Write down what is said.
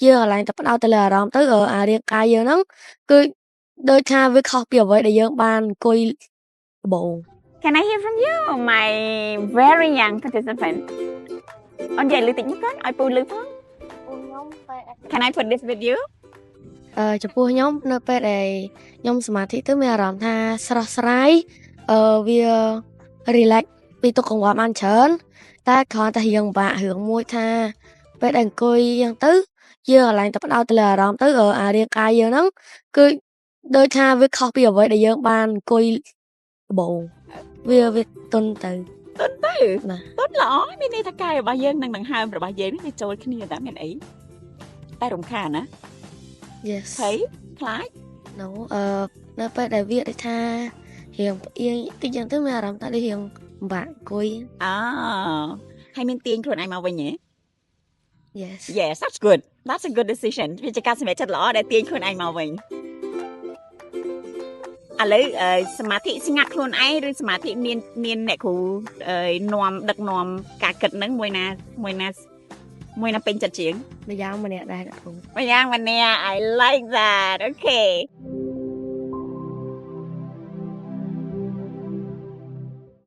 យើងកន្លែងតែផ្ដោតទៅលើអារម្មណ៍ទៅអារាងកាយយើងហ្នឹងគឺដូចថាវាខុសពីអ្វីដែលយើងបានអង្គុយដំបូង Can I hear from you my very young participant អូននិយាយលឺតិចមកឲ្យពូលឺផង Can I put this with you ចំពោះខ្ញុំនៅពេលដែលខ្ញុំសមាធិទៅមានអារម្មណ៍ថាស្រស់ស្រាយវា relax ពីទុកកង្វល់បានច្រើនតែគ្រាន់តែរឿងពិបាករឿងមួយថាពេលដែលអង្គុយយ៉ាងទៅយើងកន្លែងតែផ្ដោតទៅលើអារម្មណ៍ទៅអារាងកាយយើងហ្នឹងគឺដូចថាវាខុសពីអ្វីដែលយើងបានអង្គុយដំបូងវាទន់ទៅ ទន់ទៅទន់ល្អមានន័យថាកាយរបស់យើងនិងដង្ហើមរបស់យើងវាចូលគ្នាតែមានអីតែរំខានណា Yes ហើយខ្លាច No នៅពេលដែលវាដូចថារៀងផ្អៀងតិចយ៉ាងទៅមានអារម្មណ៍ថាដូចរៀងពិបាកអង្គុយហើយមានទាញខ្លួនឯងមកវិញហ៎ Yes that's good that's a good decision វាជាការសម្រេចចិត្តល្អដែលទាញខ្លួនឯងមកវិញឥឡូវសមាធិស្ងាត់ខ្លួនឯងឬសមាធិមានអ្នកគ្រូនាំដឹកនាំការគិតហ្នឹងមួយណាពេញចិត្តជាង ម្យ៉ាងម្នាក់ដែរអ្នកគ្រូ ម្យ៉ាងម្នាក់ I like that okay